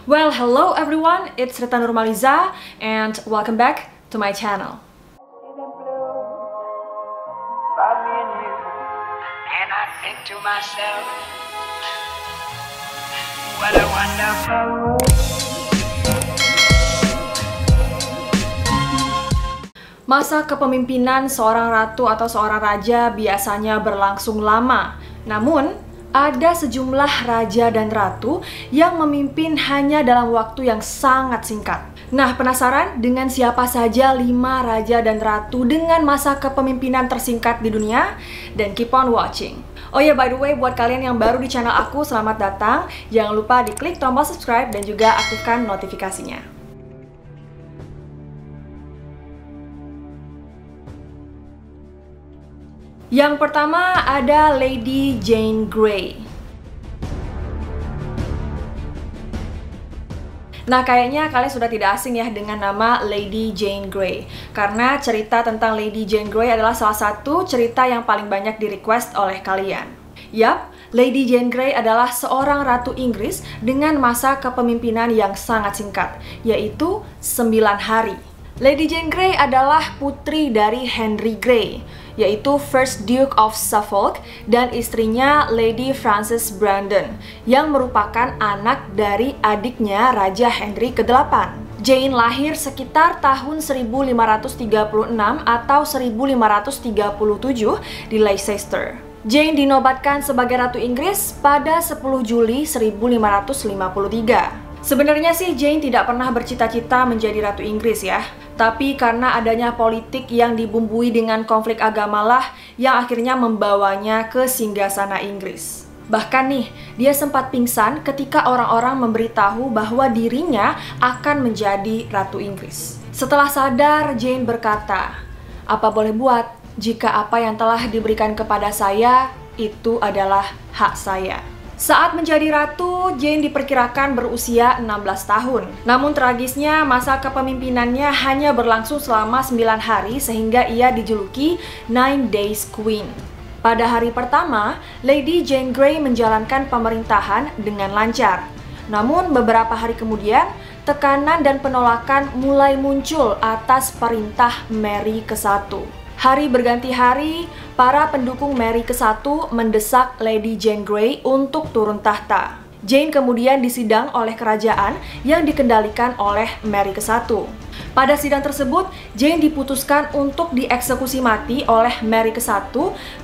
Well, hello everyone, it's Rita Nurmaliza and welcome back to my channel. And I think to myself, what a wonderful world. Masa kepemimpinan seorang ratu atau seorang raja biasanya berlangsung lama. Namun, ada sejumlah raja dan ratu yang memimpin hanya dalam waktu yang sangat singkat. Nah, penasaran dengan siapa saja 5 raja dan ratu dengan masa kepemimpinan tersingkat di dunia? Dan keep on watching. Oh ya, by the way, buat kalian yang baru di channel aku, selamat datang. Jangan lupa diklik tombol subscribe dan juga aktifkan notifikasinya. Yang pertama ada Lady Jane Grey. Nah, kayaknya kalian sudah tidak asing ya dengan nama Lady Jane Grey, karena cerita tentang Lady Jane Grey adalah salah satu cerita yang paling banyak di-request oleh kalian. Yap, Lady Jane Grey adalah seorang ratu Inggris dengan masa kepemimpinan yang sangat singkat, yaitu 9 hari. Lady Jane Grey adalah putri dari Henry Grey, yaitu First Duke of Suffolk, dan istrinya Lady Frances Brandon, yang merupakan anak dari adiknya Raja Henry ke-8. Jane lahir sekitar tahun 1536 atau 1537 di Leicester. Jane dinobatkan sebagai Ratu Inggris pada 10 Juli 1553. Sebenarnya sih Jane tidak pernah bercita-cita menjadi Ratu Inggris ya. Tapi karena adanya politik yang dibumbui dengan konflik agama lah yang akhirnya membawanya ke singgasana Inggris. Bahkan nih, dia sempat pingsan ketika orang-orang memberitahu bahwa dirinya akan menjadi Ratu Inggris. Setelah sadar, Jane berkata, "Apa boleh buat jika apa yang telah diberikan kepada saya itu adalah hak saya." Saat menjadi ratu, Jane diperkirakan berusia 16 tahun. Namun tragisnya, masa kepemimpinannya hanya berlangsung selama 9 hari sehingga ia dijuluki 9 Days Queen. Pada hari pertama, Lady Jane Grey menjalankan pemerintahan dengan lancar. Namun beberapa hari kemudian, tekanan dan penolakan mulai muncul atas perintah Mary ke-1. Hari berganti hari, para pendukung Mary ke-1 mendesak Lady Jane Grey untuk turun tahta. Jane kemudian disidang oleh kerajaan yang dikendalikan oleh Mary ke-1. Pada sidang tersebut, Jane diputuskan untuk dieksekusi mati oleh Mary ke-1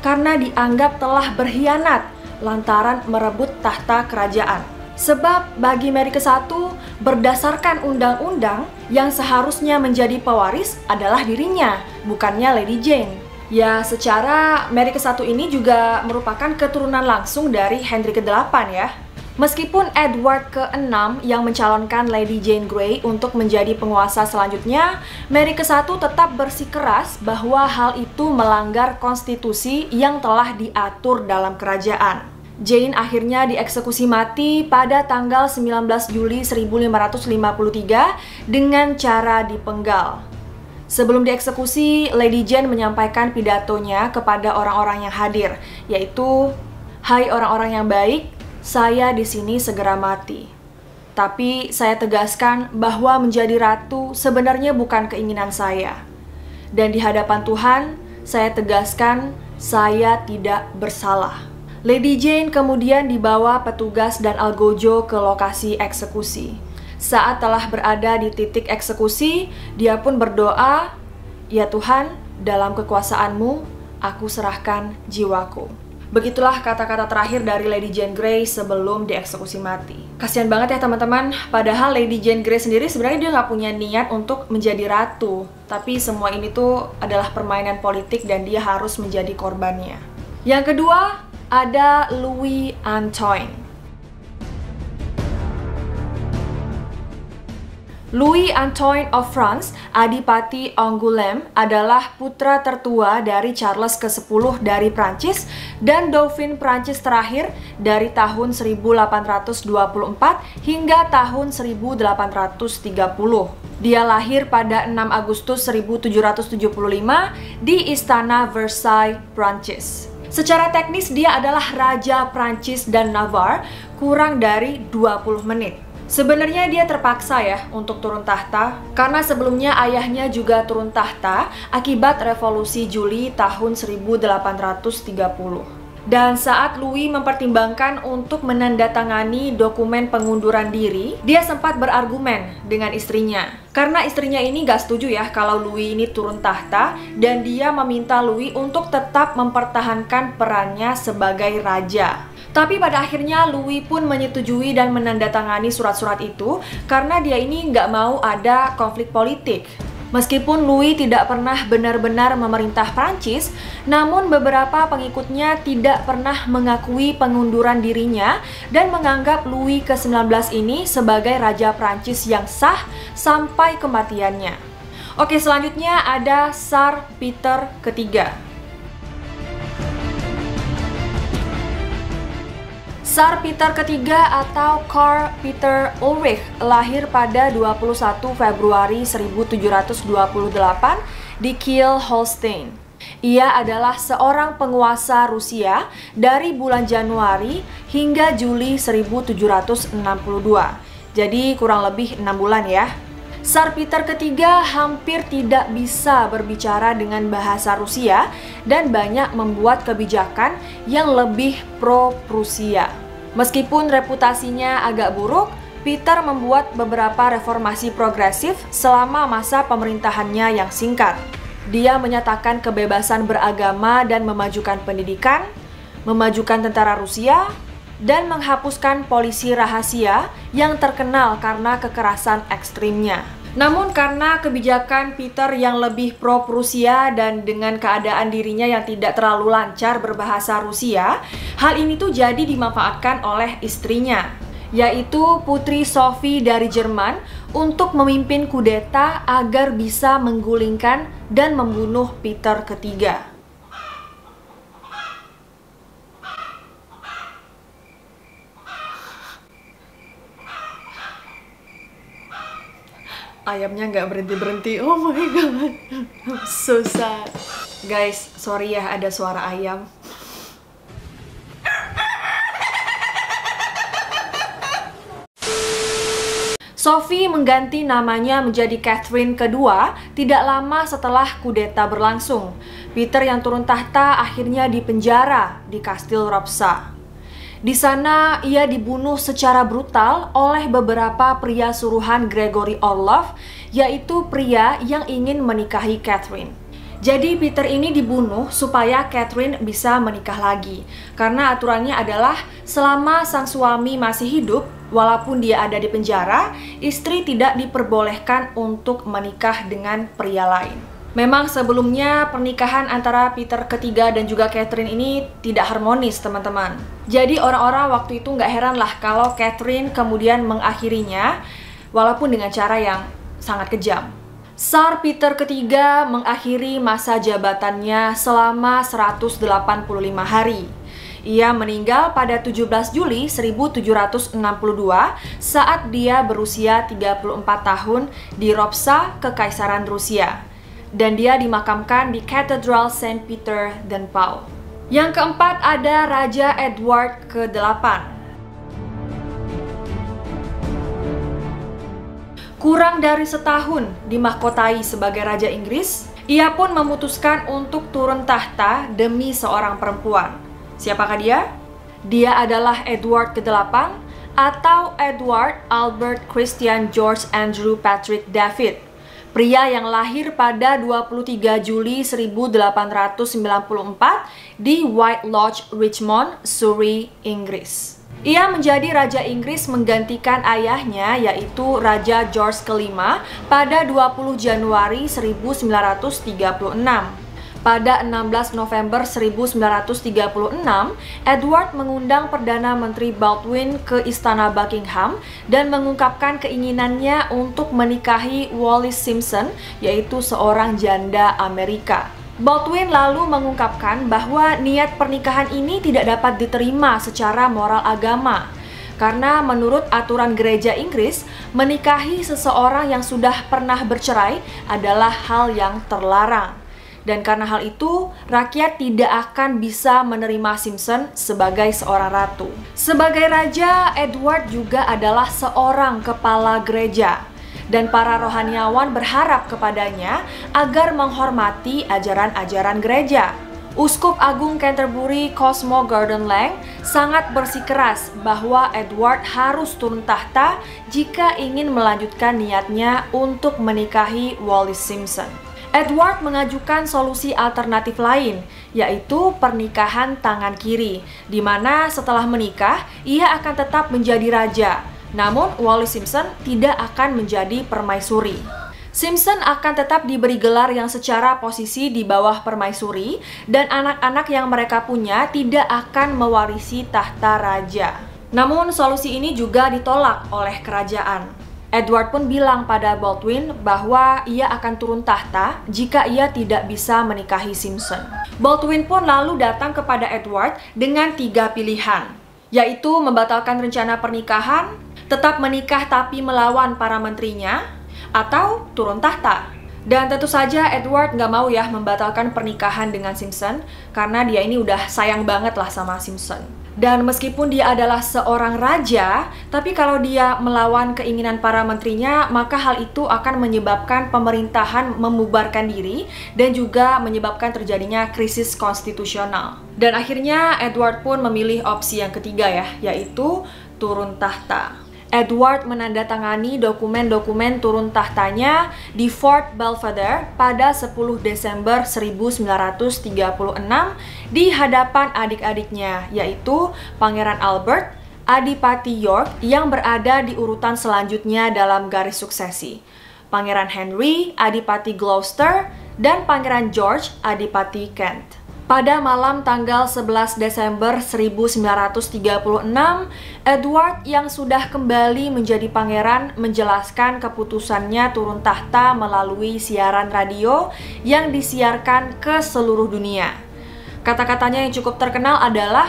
karena dianggap telah berkhianat lantaran merebut tahta kerajaan. Sebab bagi Mary ke-1, berdasarkan undang-undang yang seharusnya menjadi pewaris adalah dirinya, bukannya Lady Jane. Ya, secara Mary ke-1 ini juga merupakan keturunan langsung dari Henry ke-8 ya. Meskipun Edward ke-6 yang mencalonkan Lady Jane Grey untuk menjadi penguasa selanjutnya, Mary ke-1 tetap bersikeras bahwa hal itu melanggar konstitusi yang telah diatur dalam kerajaan. Jane akhirnya dieksekusi mati pada tanggal 19 Juli 1553 dengan cara dipenggal. Sebelum dieksekusi, Lady Jane menyampaikan pidatonya kepada orang-orang yang hadir, yaitu, "Hai orang-orang yang baik, saya di sini segera mati. Tapi saya tegaskan bahwa menjadi ratu sebenarnya bukan keinginan saya. Dan di hadapan Tuhan, saya tegaskan saya tidak bersalah." Lady Jane kemudian dibawa petugas dan algojo ke lokasi eksekusi. Saat telah berada di titik eksekusi, dia pun berdoa, "Ya Tuhan, dalam kekuasaan-Mu, aku serahkan jiwaku." Begitulah kata-kata terakhir dari Lady Jane Grey sebelum dieksekusi mati. Kasian banget ya teman-teman, padahal Lady Jane Grey sendiri sebenarnya dia nggak punya niat untuk menjadi ratu. Tapi semua ini tuh adalah permainan politik dan dia harus menjadi korbannya. Yang kedua, ada Louis Antoine. Louis Antoine of France, Adipati Angoulême, adalah putra tertua dari Charles ke-10 dari Prancis dan Dauphin Prancis terakhir dari tahun 1824 hingga tahun 1830. Dia lahir pada 6 Agustus 1775 di Istana Versailles, Prancis. Secara teknis dia adalah Raja Prancis dan Navarre kurang dari 20 menit. Sebenarnya dia terpaksa ya untuk turun tahta, karena sebelumnya ayahnya juga turun tahta akibat revolusi Juli tahun 1830. Dan saat Louis mempertimbangkan untuk menandatangani dokumen pengunduran diri, dia sempat berargumen dengan istrinya. Karena istrinya ini gak setuju ya kalau Louis ini turun tahta, dan dia meminta Louis untuk tetap mempertahankan perannya sebagai raja. Tapi pada akhirnya Louis pun menyetujui dan menandatangani surat-surat itu karena dia ini nggak mau ada konflik politik. Meskipun Louis tidak pernah benar-benar memerintah Prancis, namun beberapa pengikutnya tidak pernah mengakui pengunduran dirinya dan menganggap Louis ke-19 ini sebagai Raja Prancis yang sah sampai kematiannya. Oke, selanjutnya ada Tsar Peter ketiga. Tsar Peter ketiga atau Karl Peter Ulrich lahir pada 21 Februari 1728 di Kiel, Holstein. Ia adalah seorang penguasa Rusia dari bulan Januari hingga Juli 1762. Jadi kurang lebih 6 bulan ya. Tsar Peter ketiga hampir tidak bisa berbicara dengan bahasa Rusia dan banyak membuat kebijakan yang lebih pro-Prusia. Meskipun reputasinya agak buruk, Peter membuat beberapa reformasi progresif selama masa pemerintahannya yang singkat. Dia menyatakan kebebasan beragama dan memajukan pendidikan, memajukan tentara Rusia, dan menghapuskan polisi rahasia yang terkenal karena kekerasan ekstrimnya. Namun karena kebijakan Peter yang lebih pro-Prusia dan dengan keadaan dirinya yang tidak terlalu lancar berbahasa Rusia, hal ini tuh jadi dimanfaatkan oleh istrinya, yaitu Putri Sophie dari Jerman untuk memimpin kudeta agar bisa menggulingkan dan membunuh Peter ketiga. Ayamnya nggak berhenti-berhenti. Oh my god, I'm so sad. Guys, sorry ya ada suara ayam. Sophie mengganti namanya menjadi Catherine kedua tidak lama setelah kudeta berlangsung. Peter yang turun tahta akhirnya dipenjara di Kastil Ropsa. Di sana ia dibunuh secara brutal oleh beberapa pria suruhan Gregory Orlov, yaitu pria yang ingin menikahi Catherine. Jadi Peter ini dibunuh supaya Catherine bisa menikah lagi. Karena aturannya adalah selama sang suami masih hidup, walaupun dia ada di penjara, istri tidak diperbolehkan untuk menikah dengan pria lain. Memang sebelumnya pernikahan antara Peter ketiga dan juga Catherine ini tidak harmonis, teman-teman. Jadi orang-orang waktu itu nggak heran lah kalau Catherine kemudian mengakhirinya, walaupun dengan cara yang sangat kejam. Tsar Peter ketiga mengakhiri masa jabatannya selama 185 hari. Ia meninggal pada 17 Juli 1762 saat dia berusia 34 tahun di Ropsa, Kekaisaran Rusia. Dan dia dimakamkan di Katedral Saint Peter dan Paul. Yang keempat ada Raja Edward ke-8. Kurang dari setahun dimahkotai sebagai Raja Inggris, ia pun memutuskan untuk turun tahta demi seorang perempuan. Siapakah dia? Dia adalah Edward ke-8 atau Edward Albert Christian George Andrew Patrick David. Pria yang lahir pada 23 Juli 1894 di White Lodge, Richmond, Surrey, Inggris. Ia menjadi Raja Inggris menggantikan ayahnya yaitu Raja George ke-5 pada 20 Januari 1936. Pada 16 November 1936, Edward mengundang Perdana Menteri Baldwin ke Istana Buckingham dan mengungkapkan keinginannya untuk menikahi Wallis Simpson, yaitu seorang janda Amerika. Baldwin lalu mengungkapkan bahwa niat pernikahan ini tidak dapat diterima secara moral agama. Karena menurut aturan gereja Inggris, menikahi seseorang yang sudah pernah bercerai adalah hal yang terlarang. Dan karena hal itu, rakyat tidak akan bisa menerima Simpson sebagai seorang ratu. Sebagai raja, Edward juga adalah seorang kepala gereja. Dan para rohaniawan berharap kepadanya agar menghormati ajaran-ajaran gereja. Uskup Agung Canterbury Cosmo Gordon Lang sangat bersikeras bahwa Edward harus turun tahta jika ingin melanjutkan niatnya untuk menikahi Wallis Simpson. Edward mengajukan solusi alternatif lain, yaitu pernikahan tangan kiri, di mana setelah menikah, ia akan tetap menjadi raja. Namun, Wallis Simpson tidak akan menjadi permaisuri. Simpson akan tetap diberi gelar yang secara posisi di bawah permaisuri, dan anak-anak yang mereka punya tidak akan mewarisi tahta raja. Namun, solusi ini juga ditolak oleh kerajaan. Edward pun bilang pada Baldwin bahwa ia akan turun tahta jika ia tidak bisa menikahi Simpson. Baldwin pun lalu datang kepada Edward dengan 3 pilihan, yaitu membatalkan rencana pernikahan, tetap menikah tapi melawan para menterinya, atau turun tahta. Dan tentu saja Edward nggak mau ya membatalkan pernikahan dengan Simpson, karena dia ini udah sayang banget lah sama Simpson. Dan meskipun dia adalah seorang raja, tapi kalau dia melawan keinginan para menterinya, maka hal itu akan menyebabkan pemerintahan membubarkan diri dan juga menyebabkan terjadinya krisis konstitusional. Dan akhirnya Edward pun memilih opsi yang ketiga ya, yaitu turun tahta. Edward menandatangani dokumen-dokumen turun tahtanya di Fort Belvedere pada 10 Desember 1936 di hadapan adik-adiknya, yaitu Pangeran Albert, Adipati York yang berada di urutan selanjutnya dalam garis suksesi, Pangeran Henry, Adipati Gloucester, dan Pangeran George, Adipati Kent. Pada malam tanggal 11 Desember 1936, Edward yang sudah kembali menjadi pangeran menjelaskan keputusannya turun tahta melalui siaran radio yang disiarkan ke seluruh dunia. Kata-katanya yang cukup terkenal adalah,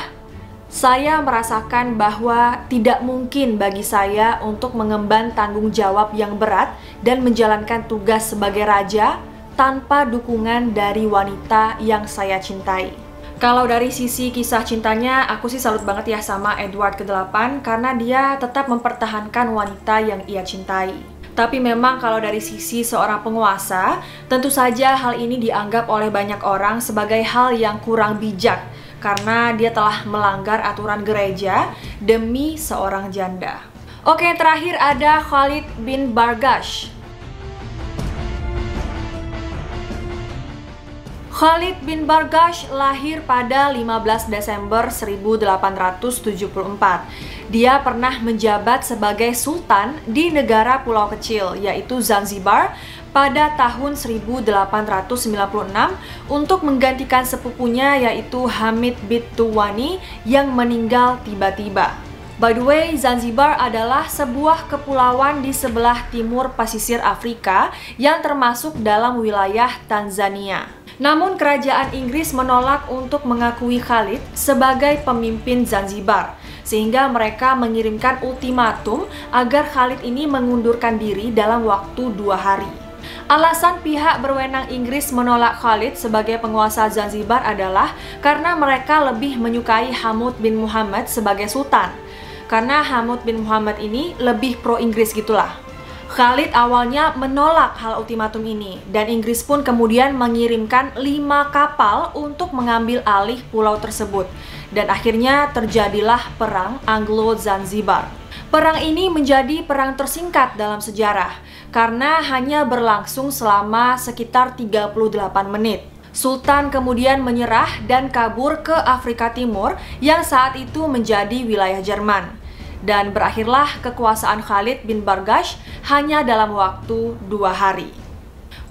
"Saya merasakan bahwa tidak mungkin bagi saya untuk mengemban tanggung jawab yang berat dan menjalankan tugas sebagai raja tanpa dukungan dari wanita yang saya cintai." Kalau dari sisi kisah cintanya, aku sih salut banget ya sama Edward ke-8 karena dia tetap mempertahankan wanita yang ia cintai. Tapi memang kalau dari sisi seorang penguasa, tentu saja hal ini dianggap oleh banyak orang sebagai hal yang kurang bijak karena dia telah melanggar aturan gereja demi seorang janda. Oke, terakhir ada Khalid bin Bargash. Khalid bin Bargash lahir pada 15 Desember 1874. Dia pernah menjabat sebagai sultan di negara pulau kecil, yaitu Zanzibar, pada tahun 1896 untuk menggantikan sepupunya yaitu Hamid bin Tuwani yang meninggal tiba-tiba. By the way, Zanzibar adalah sebuah kepulauan di sebelah timur pesisir Afrika yang termasuk dalam wilayah Tanzania. Namun kerajaan Inggris menolak untuk mengakui Khalid sebagai pemimpin Zanzibar, sehingga mereka mengirimkan ultimatum agar Khalid ini mengundurkan diri dalam waktu 2 hari. Alasan pihak berwenang Inggris menolak Khalid sebagai penguasa Zanzibar adalah karena mereka lebih menyukai Hamud bin Muhammad sebagai sultan. Karena Hamud bin Muhammad ini lebih pro-Inggris gitulah. Khalid awalnya menolak hal ultimatum ini, dan Inggris pun kemudian mengirimkan 5 kapal untuk mengambil alih pulau tersebut. Dan akhirnya terjadilah Perang Anglo-Zanzibar. Perang ini menjadi perang tersingkat dalam sejarah, karena hanya berlangsung selama sekitar 38 menit. Sultan kemudian menyerah dan kabur ke Afrika Timur yang saat itu menjadi wilayah Jerman. Dan berakhirlah kekuasaan Khalid bin Bargash hanya dalam waktu 2 hari.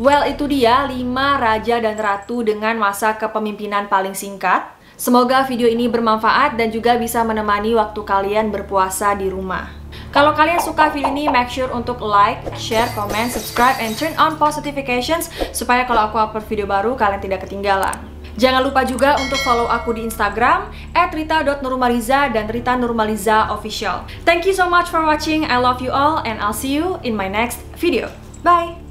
Well, itu dia 5 raja dan ratu dengan masa kepemimpinan paling singkat. Semoga video ini bermanfaat dan juga bisa menemani waktu kalian berpuasa di rumah. Kalau kalian suka video ini, make sure untuk like, share, comment, subscribe, and turn on post notifications supaya kalau aku upload video baru kalian tidak ketinggalan. Jangan lupa juga untuk follow aku di Instagram @rita.nurmaliza dan Rita Nurmaliza Official. Thank you so much for watching. I love you all and I'll see you in my next video. Bye!